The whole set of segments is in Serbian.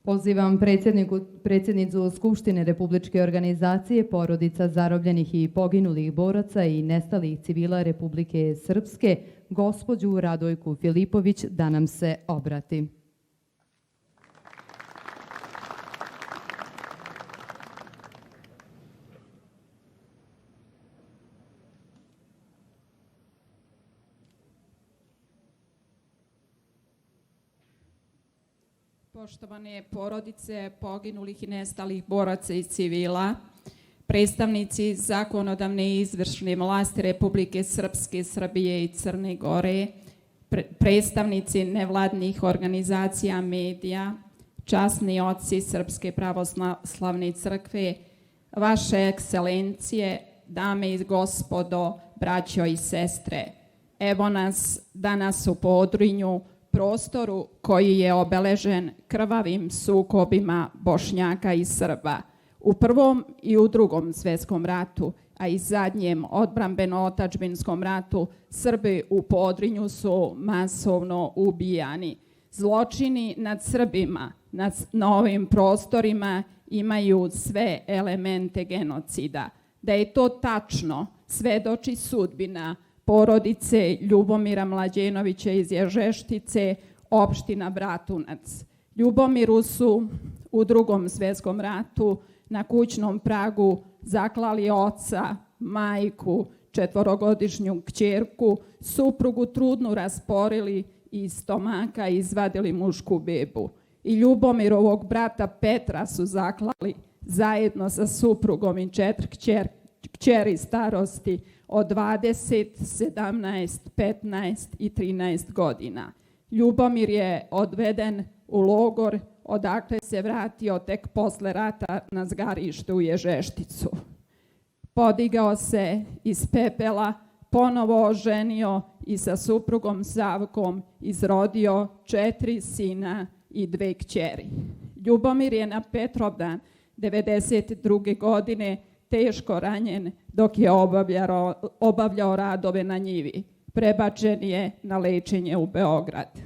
Pozivam predsjednicu Skupštine Republičke organizacije porodica zarobljenih i poginulih boraca i nestalih civila Republike Srpske, gospođu Radojku Filipović, da nam se obrati. Poštovane porodice poginulih i nestalih boraca i civila, predstavnici zakonodavne i izvršne vlasti Republike Srpske, Srbije i Crne Gore, predstavnici nevladnih organizacija, medija, časni oci Srpske pravoslavne crkve, vaše ekscelencije, dame i gospodo, braćo i sestre, evo nas danas u Podrinju, prostoru koji je obeležen krvavim sukobima Bošnjaka i Srba. U Prvom i u Drugom svjetskom ratu, a i zadnjem odbrambeno-otadžbinskom ratu, Srbi u Podrinju su masovno ubijani. Zločini nad Srbima na ovim prostorima imaju sve elemente genocida. Da je to tačno, svedoči sudbina porodice Ljubomira Mlađenovića iz Ježeštice, opština Bratunac. Ljubomiru su u Drugom svjetskom ratu na kućnom pragu zaklali oca, majku, 4-godišnju kćerku, suprugu trudnu rasporili i iz stomaka izvadili mušku bebu. I Ljubomirovog brata Petra su zaklali zajedno sa suprugom i 4 kćeri starosti od 20, 17, 15 i 13 godina. Ljubomir je odveden u logor, odakle se vratio tek posle rata na zgarište u Ježešticu. Podigao se iz pepela, ponovo oženio i sa suprugom Savkom izrodio 4 sina i 2 kćeri. Ljubomir je na Petrovdan 1992. godine teško ranjen dok je obavljao radove na njivi. Prebačen je na lečenje u Beograd.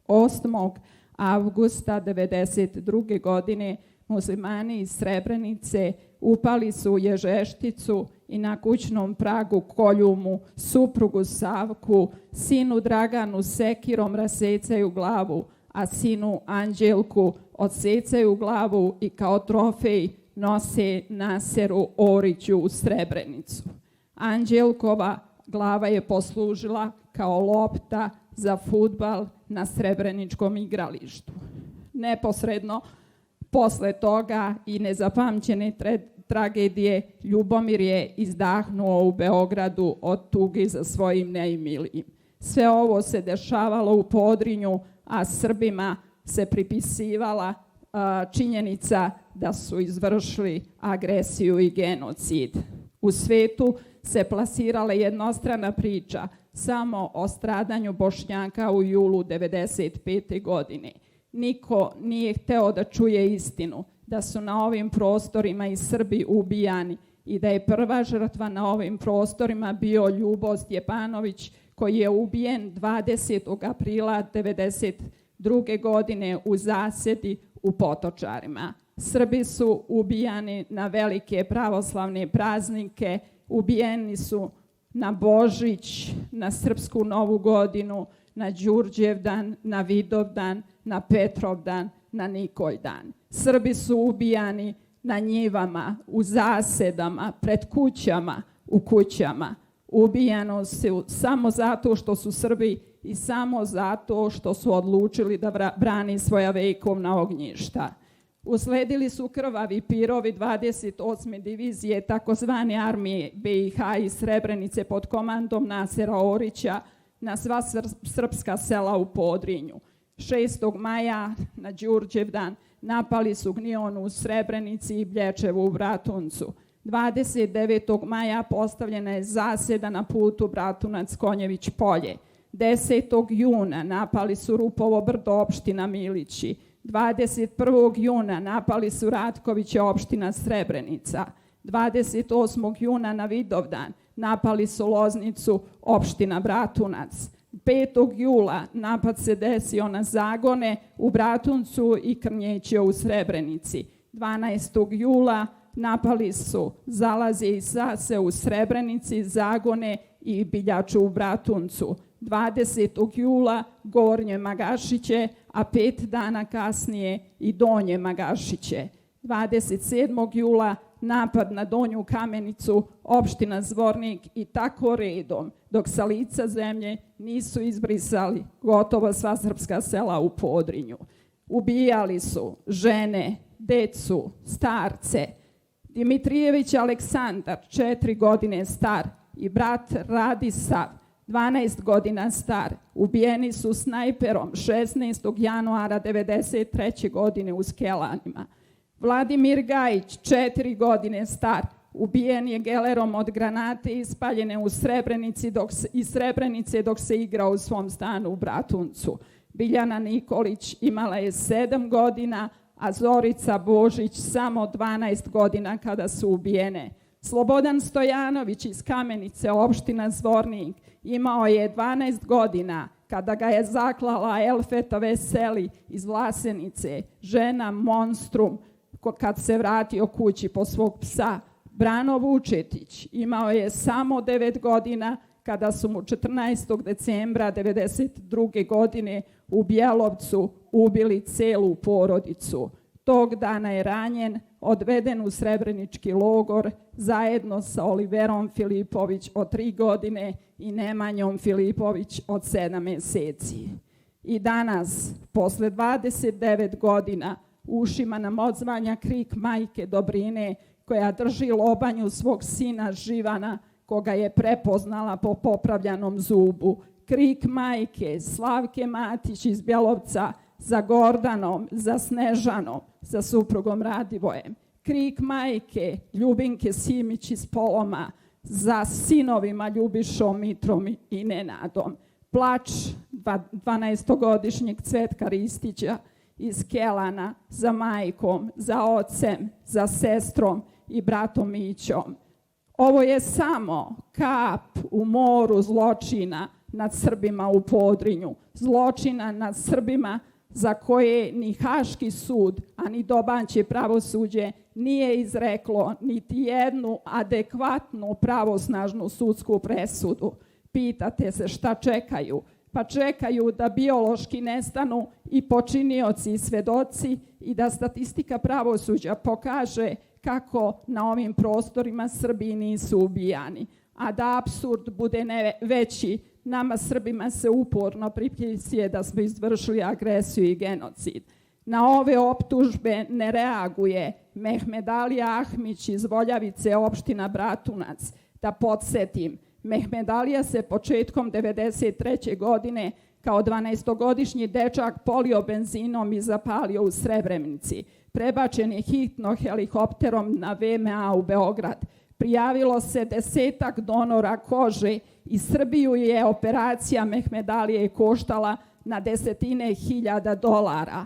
8. avgusta 1992. godine muslimani iz Srebrenice upali su u Ježešticu i na kućnom pragu kolju mu suprugu Savku, sinu Draganu sekirom rasecaju glavu, a sinu Anđelku odsecaju glavu i kao trofej nose Naseru Oriću u Srebrenicu. Anđelkova glava je poslužila kao lopta za fudbal na Srebreničkom igralištu. Neposredno posle toga i nezapamćene tragedije Ljubomir je izdahnuo u Beogradu od tuge za svojim najmilijim. Sve ovo se dešavalo u Podrinju, a Srbima se pripisivala činjenica da su izvršili agresiju i genocid. U svetu se plasirala jednostrana priča samo o stradanju Bošnjaka u julu 1995. godine. Niko nije hteo da čuje istinu, da su na ovim prostorima i Srbi ubijani i da je prva žrtva na ovim prostorima bio Ljubo Stjepanović, koji je ubijen 20. aprila 1992. godine u zasedi u Potočarima. Srbi su ubijani na velike pravoslavne praznike, ubijeni su na Božić, na Srpsku Novu godinu, na Đurđevdan, na Vidovdan, na Petrovdan, na Nikoljdan. Srbi su ubijani na njivama, u zasedama, pred kućama, u kućama. Ubijano su samo zato što su Srbi i samo zato što su odlučili da brani svoja vekovna ognjišta. Usledili su krvavi pirovi 28. divizije takozvane armije BiH iz Srebrenice pod komandom Nasera Orića na sva srpska sela u Podrinju. 6. maja na Đurđevdan napali su Gnionu u Srebrenici i Blječevu u Bratuncu. 29. maja postavljena je zaseda na putu Bratunac-Konjević polje. 10. juna napali su Rupovo brdo, opština Milići. 21. juna napali su Ratkoviće, opština Srebrenica. 28. juna na Vidovdan napali su Loznicu, opština Bratunac. 5. jula napad se desio na Zagone u Bratuncu i Krnjećio u Srebrenici. 12. jula napali su Zalaze i Sase u Srebrenici, Zagone i Biljaču u Bratuncu. 20. jula Gornje Magašiće, a 5 dana kasnije i Donje Magašiće. 27. jula napad na Donju Kamenicu, opština Zvornik i tako redom, dok sa lica zemlje nisu izbrisali gotovo sva srpska sela u Podrinju. Ubijali su žene, decu, starce. Dimitrijević Aleksandar, 4 godine star, i brat Radisav, 12 godina star, ubijeni su snajperom 16. januara 1993. godine u Skelanima. Vladimir Gajić, 4 godine star, ubijen je gelerom od granate ispaljene u Srebrenici iz Srebrenice dok se igrao u svom stanu u Bratuncu. Biljana Nikolić imala je 7 godina, a Zorica Božić samo 12 godina kada su ubijene. Slobodan Stojanović iz Kamenice, opština Zvornik, imao je 12 godina kada ga je zaklala Elfeta Veseli iz Vlasenice, žena monstrum, kad se vratio kući po svog psa. Brano Vučetić imao je samo 9 godina kada su mu 14. decembra 1992. godine u Bjelovcu ubili celu porodicu. Tog dana je ranjen, odveden u Srebrenički logor zajedno sa Oliverom Filipović od 3 godine i Nemanjom Filipović od 7 meseci. I danas, posle 29 godina, ušima nam odzvanja krik majke Dobrine, koja drži lobanju svog sina Živana, koga je prepoznala po popravljanom zubu. Krik majke Slavke Matić iz Bjelovca za Gordanom, za Snežanom, za suprugom Radivojem. Krik majke Ljubinke Simić iz Poloma za sinovima Ljubišom, Mitrom i Nenadom. Plač 12-godišnjeg Cvetka Ristića iz Kelana za majkom, za ocem, za sestrom i bratom Mićom. Ovo je samo kap u moru zločina nad Srbima u Podrinju, zločina nad Srbima za koje ni Haški sud, a ni domaće pravosuđe nije izreklo niti jednu adekvatnu pravosnažnu sudsku presudu. Pitate se šta čekaju? Pa čekaju da biološki nestanu i počinioci i svedoci i da statistika pravosuđa pokaže kako na ovim prostorima Srbi nisu ubijani. A da apsurd bude veći, nama Srbima se uporno pripisuje da smo izvršili agresiju i genocid. Na ove optužbe ne reaguje Mehmed Ali Ahmić iz Voljavice, opština Bratunac. Da podsjetim, Mehmed Alija se početkom 1993. godine kao 12-godišnji dečak polio benzinom i zapalio u Srebrenici. Prebačen je hitno helikopterom na VMA u Beograd. Prijavilo se 10 donora kože i Srbiju je operacija Mehmed Alije koštala na desetine hiljada dolara.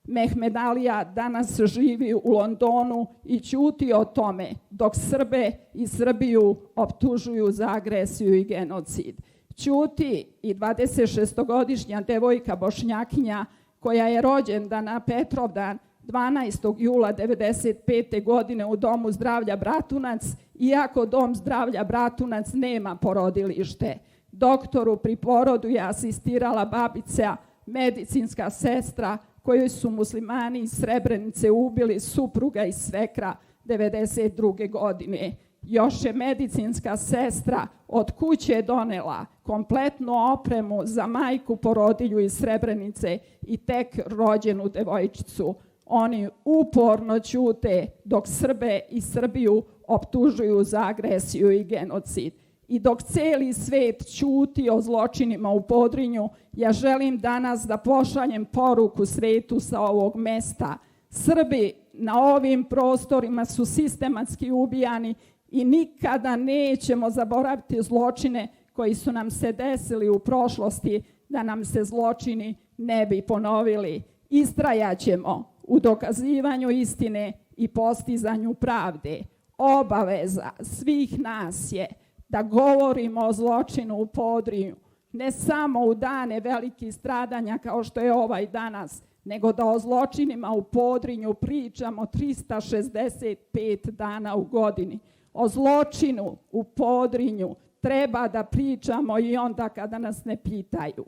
Mehmed Alija danas živi u Londonu i ćuti o tome, dok Srbe i Srbiju optužuju za agresiju i genocid. Ćuti i 26-godišnja devojka Bošnjakinja koja je rođendana Petrovdan 12. jula 1995. godine u Domu zdravlja Bratunac, iako Dom zdravlja Bratunac nema porodilište. Doktoru pri porodu je asistirala babica, medicinska sestra, kojoj su muslimani iz Srebrenice ubili supruga i svekra 1992. godine. Još je medicinska sestra od kuće donela kompletnu opremu za majku porodilju iz Srebrenice i tek rođenu devojčicu. Oni uporno ćute dok Srbe i Srbiju optužuju za agresiju i genocid. I dok cijeli svet ćuti o zločinima u Podrinju, ja želim danas da pošaljem poruku svetu sa ovog mesta. Srbi na ovim prostorima su sistematski ubijani i nikada nećemo zaboraviti zločine koji su nam se desili u prošlosti, da nam se zločini ne bi ponovili. Istrajaćemo u dokazivanju istine i postizanju pravde. Obaveza svih nas je da govorimo o zločinu u Podrinju, ne samo u dane velikih stradanja kao što je ovaj danas, nego da o zločinima u Podrinju pričamo 365 dana u godini. O zločinu u Podrinju treba da pričamo i onda kada nas ne pitaju.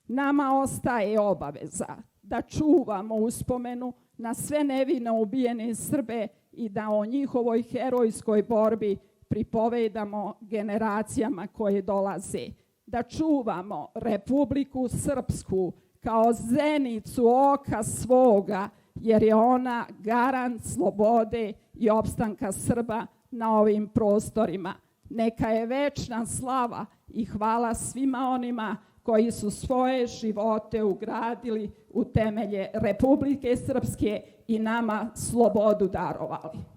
Nama ostaje obaveza da čuvamo uspomenu na sve nevino ubijene Srbe i da o njihovoj herojskoj borbi pripovedamo generacijama koje dolaze. Da čuvamo Republiku Srpsku kao zenicu oka svoga, jer je ona garant slobode i opstanka Srba na ovim prostorima. Neka je večna slava i hvala svima onima koji su svoje živote ugradili u temelje Republike Srpske i nama slobodu darovali.